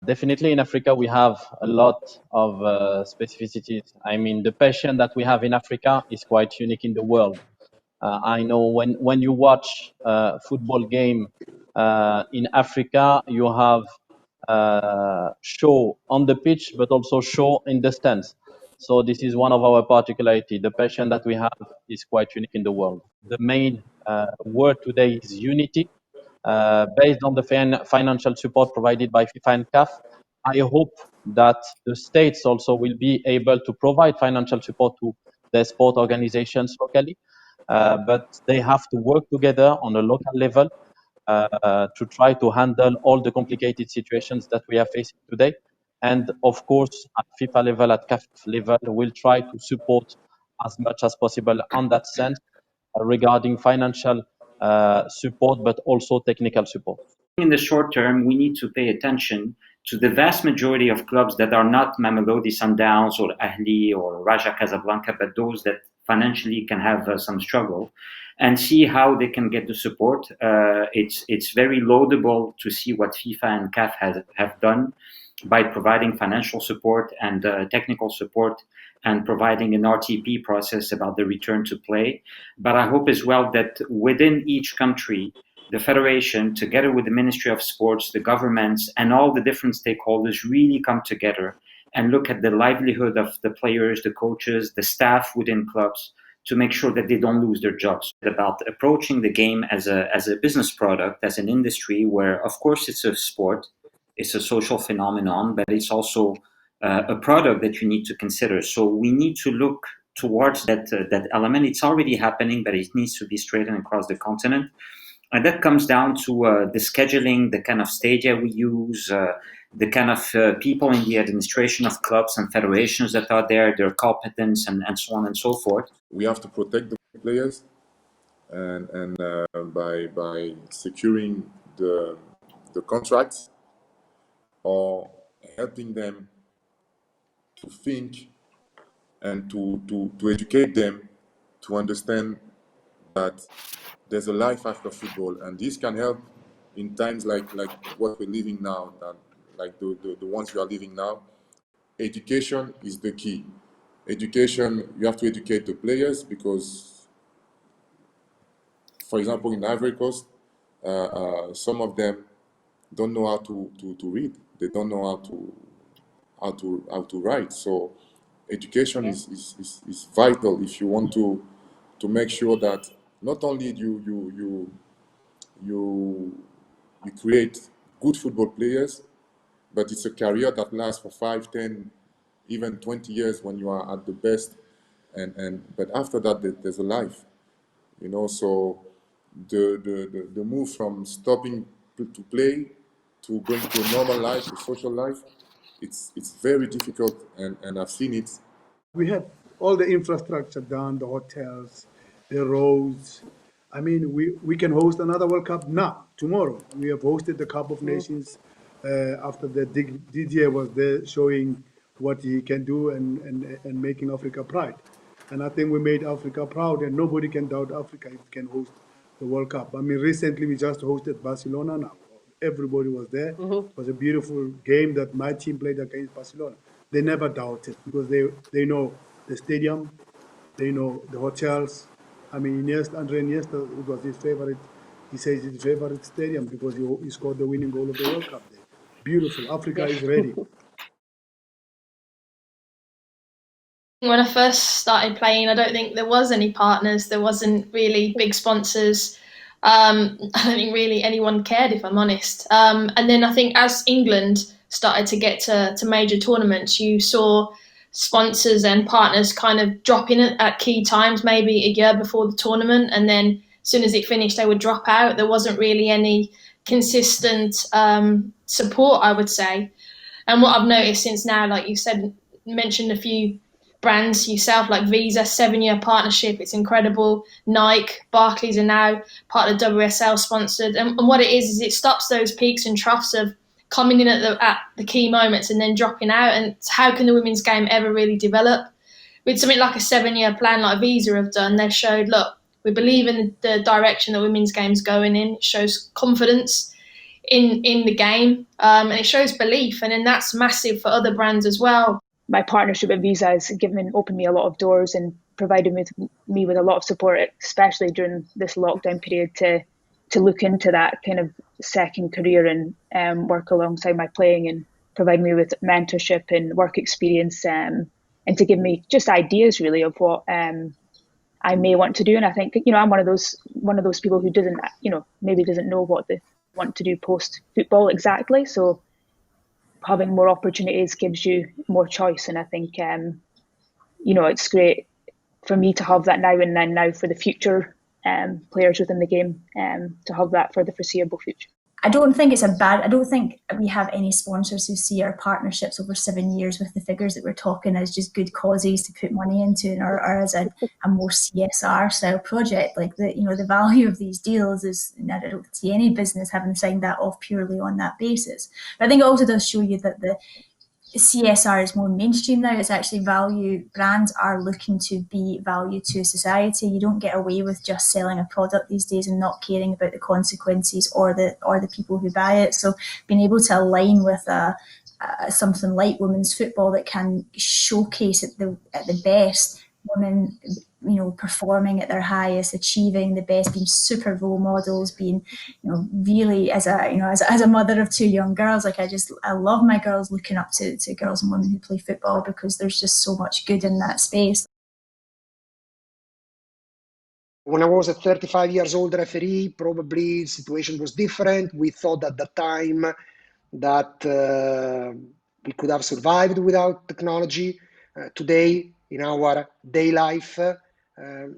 Definitely in Africa, we have a lot of specificities. I mean, the passion that we have in Africa is quite unique in the world. I know when you watch a football game in Africa, you have show on the pitch, but also show in the stands. So this is one of our particularity. The passion that we have is quite unique in the world. The main word today is unity. Based on the financial support provided by FIFA and CAF, I hope that the states also will be able to provide financial support to their sport organizations locally, but they have to work together on a local level to try to handle all the complicated situations that we are facing today. And of course, at FIFA level, at CAF level, we'll try to support as much as possible on that sense regarding financial support, but also technical support. In the short term, we need to pay attention to the vast majority of clubs that are not Mamelodi Sundowns or Ahli or Raja Casablanca, but those that financially can have some struggle, and see how they can get the support. It's very laudable to see what FIFA and CAF have done by providing financial support and technical support and providing an RTP process about the return to play. But I hope as well that within each country, the federation, together with the Ministry of Sports, the governments, and all the different stakeholders really come together and look at the livelihood of the players, the coaches, the staff within clubs to make sure that they don't lose their jobs. About approaching the game as a business product, as an industry where, of course, it's a sport, it's a social phenomenon, but it's also a product that you need to consider. So we need to look towards that element. It's already happening, but it needs to be straightened across the continent. And that comes down to the scheduling, the kind of stadia we use, the kind of people in the administration of clubs and federations that are there, their competence, and so on and so forth. We have to protect the players, and by securing the contracts or helping them to think and to educate them to understand that there's a life after football, and this can help in times like what we're living now, like the ones we are living now. Education is the key. Education, you have to educate the players because, for example, in Ivory Coast, some of them don't know how to read. They don't know how to write. So education is vital if you want to make sure that not only you create good football players, but it's a career that lasts for 5, 10, even 20 years when you are at the best, but after that there's a life, So the move from stopping to play to going to a normal life, a social life, it's very difficult, and I've seen it. We have all the infrastructure done, the hotels, the roads. I mean, we can host another World Cup now, tomorrow. We have hosted the Cup of Nations after the Didier was there showing what he can do and making Africa proud. And I think we made Africa proud, and nobody can doubt Africa if we can host the World Cup. I mean, recently we just hosted Barcelona now. Everybody was there. It was a beautiful game that my team played against Barcelona. They never doubted because they know the stadium, they know the hotels. I mean, Andre Iniesta, it was his favorite. He says it's his favorite stadium because he scored the winning goal of the World Cup there. Beautiful. Africa is ready. When I first started playing, I don't think there was any partners. There wasn't really big sponsors. I don't think really anyone cared, if I'm honest. And then I think as England started to get to major tournaments, you saw sponsors and partners kind of drop in at key times, maybe a year before the tournament. And then as soon as it finished, they would drop out. There wasn't really any consistent support, I would say. And what I've noticed since now, like you said, mentioned a few brands yourself, like Visa, 7-year partnership. It's incredible. Nike, Barclays are now part of WSL sponsored. And what it is it stops those peaks and troughs of coming in at the key moments and then dropping out. And how can the women's game ever really develop? With something like a 7-year plan like Visa have done, they've showed, look, we believe in the direction the women's game's going in. It shows confidence. in the game, and it shows belief, and then that's massive for other brands as well. My partnership at Visa has opened me a lot of doors and provided me with a lot of support, especially during this lockdown period, to look into that kind of second career and work alongside my playing and provide me with mentorship and work experience, and to give me just ideas really of what I may want to do. And I think, I'm one of those people who doesn't, maybe doesn't know what they want to do post football exactly. So having more opportunities gives you more choice. And I think, it's great for me to have that now, and then now for the future players within the game to have that for the foreseeable future. I don't think we have any sponsors who see our partnerships over 7 years with the figures that we're talking as just good causes to put money into, or as a more CSR style project. Like the value of these deals is, I don't see any business having signed that off purely on that basis. But I think it also does show you that the CSR is more mainstream now. It's actually value. Brands are looking to be value to society. You don't get away with just selling a product these days and not caring about the consequences or the people who buy it. So being able to align with something like women's football that can showcase at the best women, performing at their highest, achieving the best, being super role models, being, really as a mother of 2 young girls, I love my girls looking up to girls and women who play football, because there's just so much good in that space. When I was a 35 years old referee, probably the situation was different. We thought at the time that we could have survived without technology. Today, in our day life,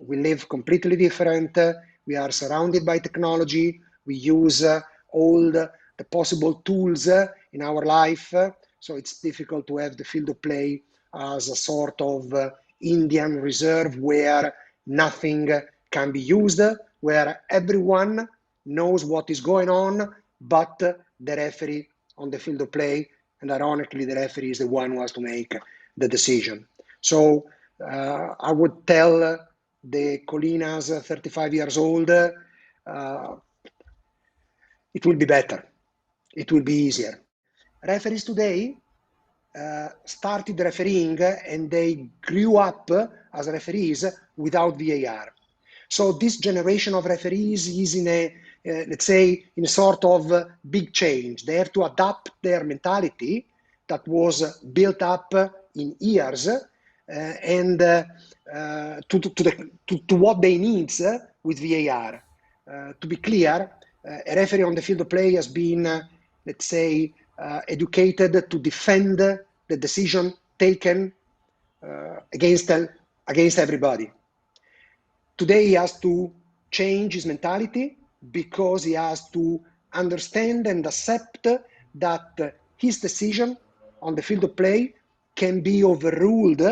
we live completely different. We are surrounded by technology. We use all the possible tools in our life. So it's difficult to have the field of play as a sort of Indian reserve where nothing can be used, where everyone knows what is going on, but the referee on the field of play, and ironically, the referee is the one who has to make the decision. So I would tell the Collinas, 35 years old, it will be better. It will be easier. Referees today started refereeing and they grew up as referees without VAR. So this generation of referees is in a, let's say, in a sort of big change. They have to adapt their mentality that was built up in years and to what they need with VAR. To be clear, a referee on the field of play has been, let's say, educated to defend the decision taken against everybody. Today he has to change his mentality because he has to understand and accept that his decision on the field of play can be overruled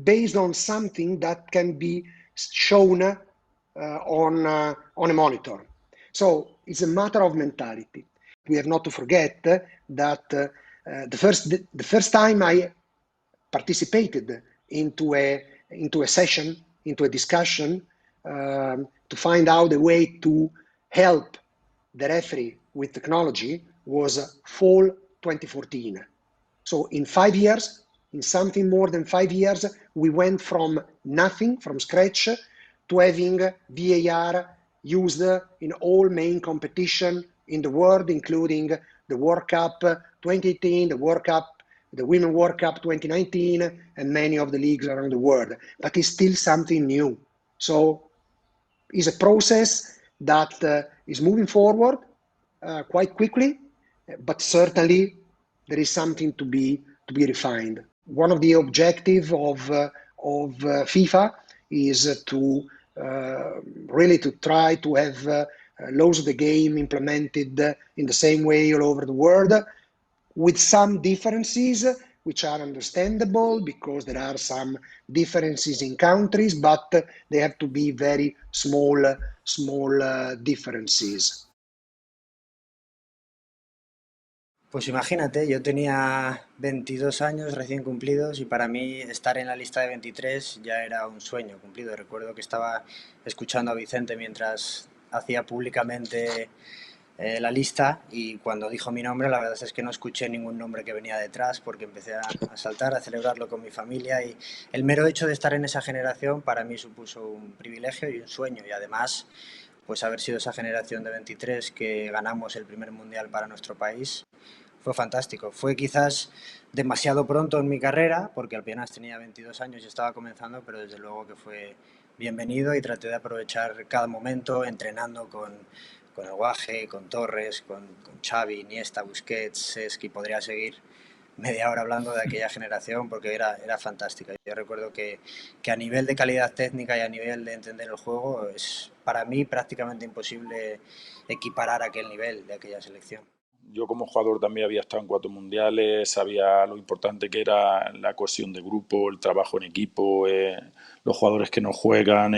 based on something that can be shown on a monitor. So it's a matter of mentality. We have not to forget that the first time I participated into a session, into a discussion to find out a way to help the referee with technology was fall 2014. So in 5 years, in something more than 5 years, we went from nothing, from scratch, to having VAR used in all main competition in the world, including the World Cup 2018, the Women's World Cup 2019, and many of the leagues around the world. But it's still something new. So it's a process that is moving forward quite quickly, but certainly there is something to be refined. One of the objectives of FIFA is to really to try to have laws of the game implemented in the same way all over the world, with some differences which are understandable because there are some differences in countries, but they have to be very small differences. Pues imagínate, yo tenía 22 años recién cumplidos y para mí estar en la lista de 23 ya era un sueño cumplido. Recuerdo que estaba escuchando a Vicente mientras hacía públicamente la lista, y cuando dijo mi nombre la verdad es que no escuché ningún nombre que venía detrás porque empecé a saltar, a celebrarlo con mi familia, y el mero hecho de estar en esa generación para mí supuso un privilegio y un sueño, y además pues haber sido esa generación de 23 que ganamos el primer mundial para nuestro país fue fantástico. Fue quizás demasiado pronto en mi carrera porque apenas tenía 22 años y estaba comenzando, pero desde luego que fue bienvenido y traté de aprovechar cada momento entrenando con el Guaje, con Torres, con Xavi, Iniesta, Busquets, Cesc, y podría seguir media hora hablando de aquella generación porque era fantástica. Yo recuerdo que a nivel de calidad técnica y a nivel de entender el juego es para mí prácticamente imposible equiparar aquel nivel de aquella selección. Yo como jugador también había estado en 4 mundiales, sabía lo importante que era la cohesión de grupo, el trabajo en equipo, los jugadores que no juegan,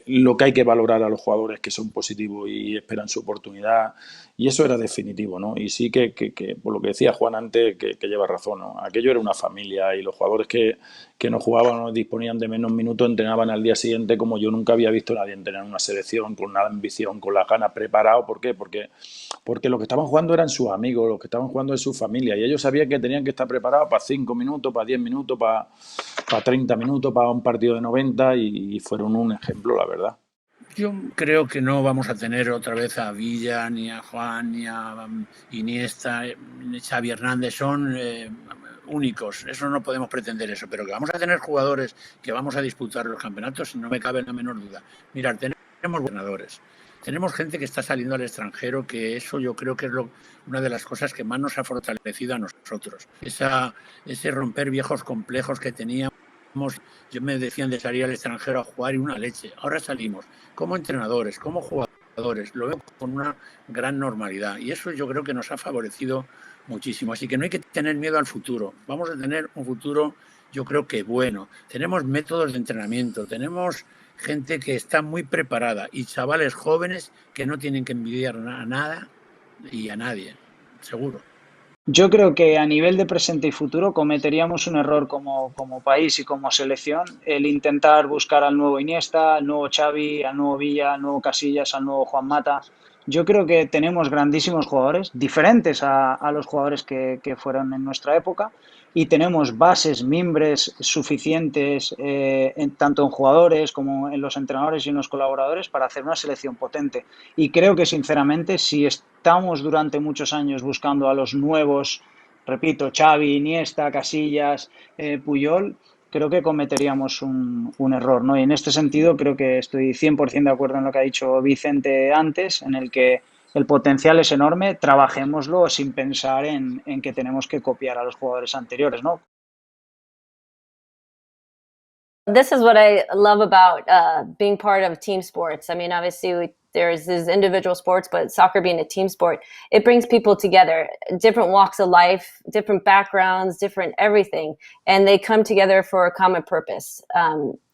lo que hay que valorar a los jugadores que son positivos y esperan su oportunidad, y eso era definitivo, ¿no? Y sí que por lo que decía Juan antes, que lleva razón, ¿no? Aquello era una familia y los jugadores que no jugaban o disponían de menos minutos entrenaban al día siguiente como yo nunca había visto a nadie entrenar en una selección, con la ambición, con las ganas, preparado. ¿Por qué? Porque los que estaban jugando eran sus amigos, los que estaban jugando es su familia, y ellos sabían que tenían que estar preparados para 5 minutos, para 10 minutos, para 30 minutos, para un partido de 90, y fueron un ejemplo, la verdad. Yo creo que no vamos a tener otra vez a Villa, ni a Juan, ni a Iniesta, ni Xavi Hernández. Son únicos, eso no podemos pretender eso, pero que vamos a tener jugadores que vamos a disputar los campeonatos, no me cabe la menor duda. Mirad, tenemos gobernadores, tenemos gente que está saliendo al extranjero, que eso yo creo que es una de las cosas que más nos ha fortalecido a nosotros. Ese romper viejos complejos que teníamos. Yo me decían de salir al extranjero a jugar y una leche. Ahora salimos como entrenadores, como jugadores, lo veo con una gran normalidad, y eso yo creo que nos ha favorecido muchísimo. Así que no hay que tener miedo al futuro. Vamos a tener un futuro, yo creo que bueno. Tenemos métodos de entrenamiento, tenemos gente que está muy preparada y chavales jóvenes que no tienen que envidiar a nada y a nadie, seguro. Yo creo que a nivel de presente y futuro cometeríamos un error como país y como selección el intentar buscar al nuevo Iniesta, al nuevo Xavi, al nuevo Villa, al nuevo Casillas, al nuevo Juan Mata. Yo creo que tenemos grandísimos jugadores, diferentes a los jugadores que fueron en nuestra época, y tenemos bases, mimbres suficientes, tanto en jugadores como en los entrenadores y en los colaboradores, para hacer una selección potente. Y creo que, sinceramente, si estamos durante muchos años buscando a los nuevos, repito, Xavi, Iniesta, Casillas, Puyol, creo que cometeríamos un error, ¿no? Y en este sentido creo que estoy 100% de acuerdo en lo que ha dicho Vicente antes, en el que el potencial es enorme, trabajémoslo sin pensar en que tenemos que copiar a los jugadores anteriores, ¿no? This is what I love about being part of team sports. I mean, obviously there's these individual sports, but soccer being a team sport, it brings people together, different walks of life, different backgrounds, different everything, and they come together for a common purpose.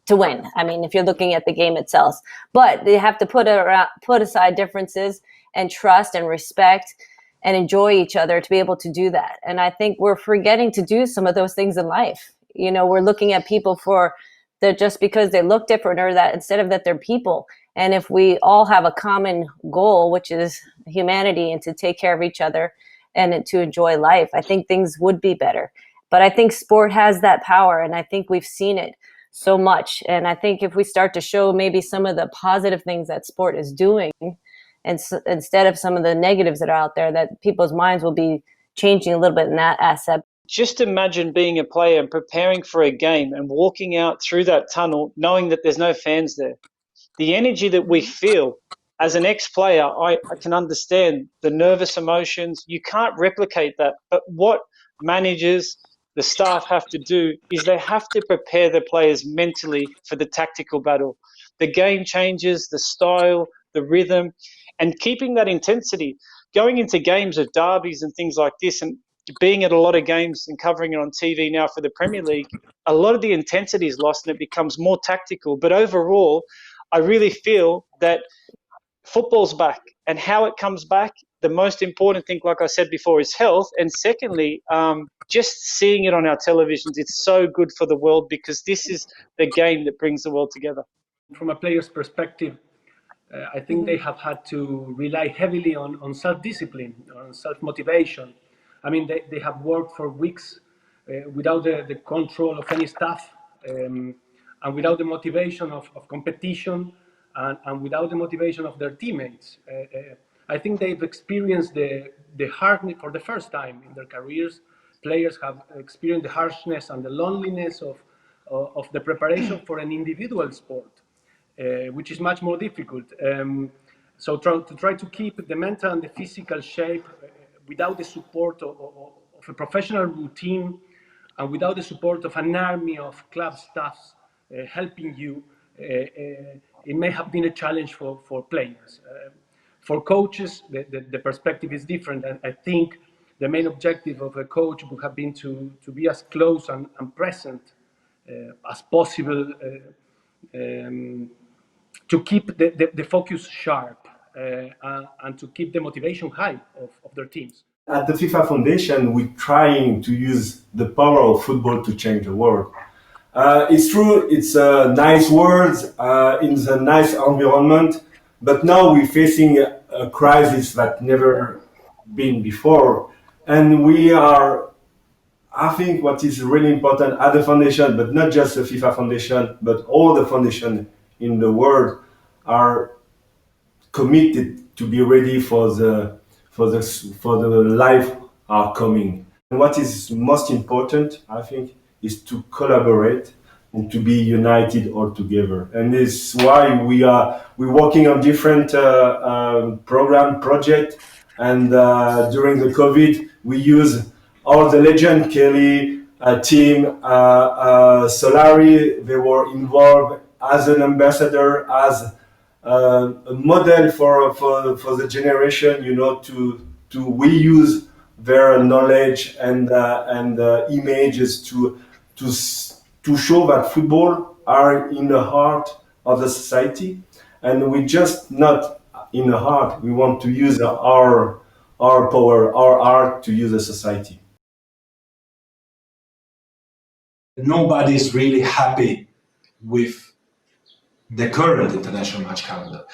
To win. I mean, if you're looking at the game itself, but they have to put aside differences and trust and respect and enjoy each other to be able to do that. And I think we're forgetting to do some of those things in life. You know, we're looking at people just because they look different, or that instead of that they're people. And if we all have a common goal, which is humanity and to take care of each other and to enjoy life, I think things would be better. But I think sport has that power, and I think we've seen it so much. And I think if we start to show maybe some of the positive things that sport is doing, and instead of some of the negatives that are out there, that people's minds will be changing a little bit in that aspect. Just imagine being a player and preparing for a game and walking out through that tunnel knowing that there's no fans there. The energy that we feel as an ex-player, I can understand the nervous emotions. You can't replicate that. But what managers, the staff have to do is they have to prepare the players mentally for the tactical battle. The game changes, the style, the rhythm, and keeping that intensity. Going into games of derbies and things like this, and being at a lot of games and covering it on TV now for the Premier League, a lot of the intensity is lost and it becomes more tactical. But overall, I really feel that football's back, and how it comes back, the most important thing, like I said before, is health. And secondly, just seeing it on our televisions, it's so good for the world, because this is the game that brings the world together. From a player's perspective, I think they have had to rely heavily on self-discipline, on self-motivation. I mean, they have worked for weeks without the control of any staff, and without the motivation of competition, and without the motivation of their teammates. I think they've experienced the hardness for the first time in their careers. Players have experienced the harshness and the loneliness of the preparation for an individual sport, which is much more difficult. So to try to keep the mental and the physical shape without the support of a professional routine, and without the support of an army of club staffs helping you, it may have been a challenge for players. For coaches, the perspective is different. I think the main objective of a coach would have been to be as close and present as possible, to keep the focus sharp, and to keep the motivation high of their teams. At the FIFA Foundation, we're trying to use the power of football to change the world. It's true, it's nice words in a nice environment, but now we're facing a crisis that never been before. And we are, I think what is really important at the foundation, but not just the FIFA Foundation, but all the foundations in the world are committed to be ready for the life are coming. And what is most important, I think, is to collaborate and to be united all together. And this is why we're working on different project. And during the COVID, we use all the legend, Kelly, team, Solari. They were involved as an ambassador, as a model for the generation, to reuse their knowledge and images to show that football are in the heart of the society, and we just not in the heart. We want to use our power, our art to use the society. Nobody's really happy with the current international match calendar.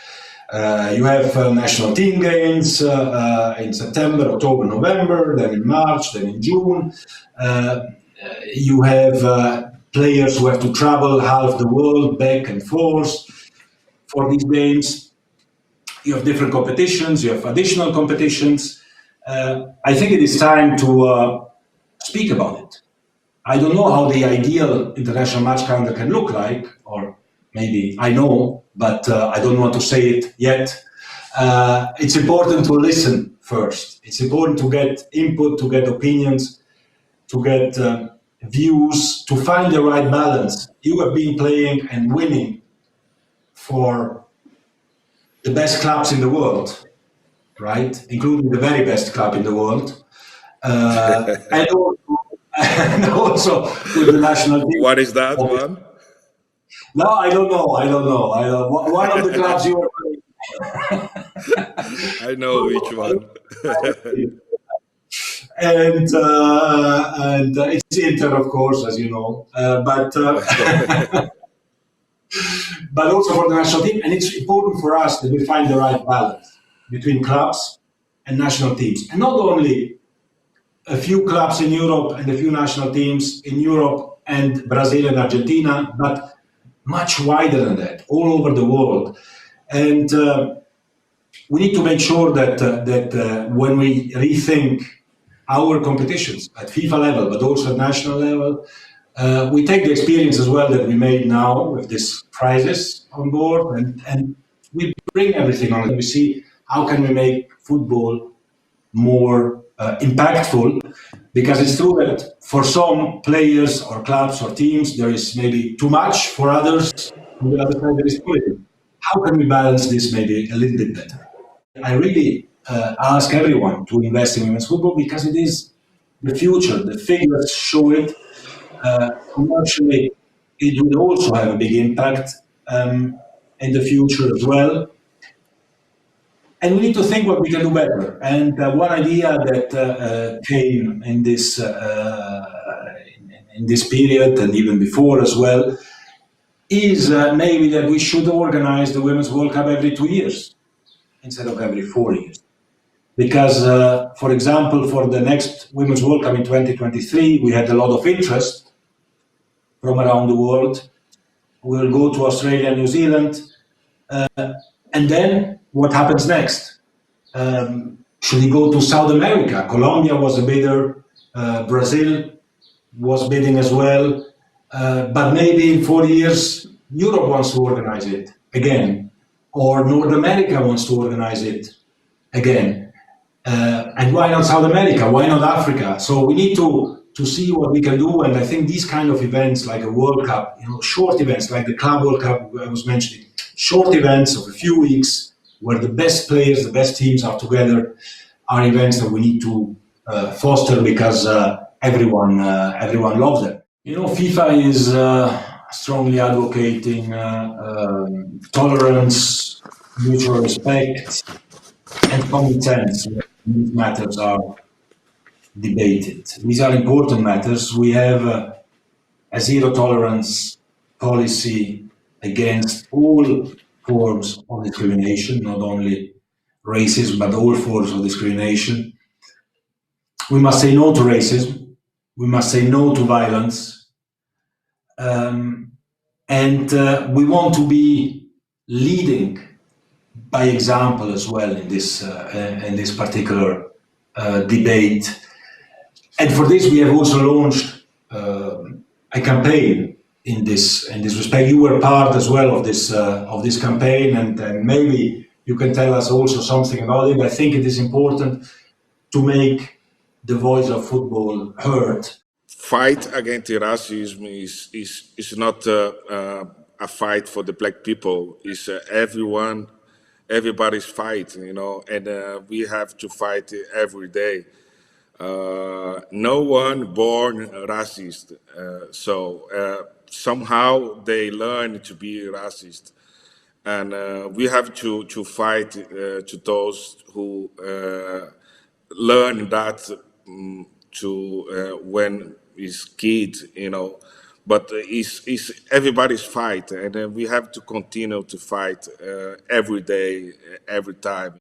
You have national team games in September, October, November, then in March, then in June. You have players who have to travel half the world back and forth for these games. You have different competitions, you have additional competitions. I think it is time to speak about it. I don't know how the ideal international match calendar can look like, or maybe I know, but I don't want to say it yet. It's important to listen first. It's important to get input, to get opinions, to get views, to find the right balance. You have been playing and winning for the best clubs in the world, right? Including the very best club in the world. And also with the national team. What is that, man? No, I don't know. One of the clubs you are playing. I know which one. and it's Inter, of course, as you know. But also for the national team. And it's important for us that we find the right balance between clubs and national teams. And not only a few clubs in Europe and a few national teams in Europe and Brazil and Argentina, but much wider than that, all over the world. And we need to make sure that when we rethink our competitions at FIFA level, but also at national level, we take the experience as well that we made now with this crisis on board, and we bring everything on it. We see how can we make football more impactful, because it's true that for some players or clubs or teams there is maybe too much, for others on the other side there is too little. How can we balance this maybe a little bit better? I really ask everyone to invest in women's football because it is the future. The figures show it. Commercially, it will also have a big impact in the future as well. And we need to think what we can do better. And one idea that came in this period and even before as well is maybe that we should organize the Women's World Cup every 2 years instead of every 4 years. Because, for example, for the next Women's World Cup in 2023, we had a lot of interest from around the world. We'll go to Australia, New Zealand, and then what happens next? Should we go to South America? Colombia was a bidder, Brazil was bidding as well, but maybe in 4 years, Europe wants to organize it again, or North America wants to organize it again. And why not South America? Why not Africa? So we need to see what we can do. And I think these kind of events, like a World Cup, short events like the Club World Cup I was mentioning, short events of a few weeks where the best players, the best teams are together, are events that we need to foster because everyone loves them. FIFA is strongly advocating tolerance, mutual respect, and common sense. These matters are debated. These are important matters. We have a zero tolerance policy against all forms of discrimination, not only racism, but all forms of discrimination. We must say no to racism. We must say no to violence. And we want to be leading by example as well in this particular debate. And for this, we have also launched a campaign in this respect. You were part as well of this campaign, and maybe you can tell us also something about it. I think it is important to make the voice of football heard. Fight against racism is not a fight for the black people. It's everybody's fight, and we have to fight every day. No one born racist, so somehow they learn to be racist, and we have to fight to those who learn that when is kid, but it's everybody's fight, and we have to continue to fight every day, every time.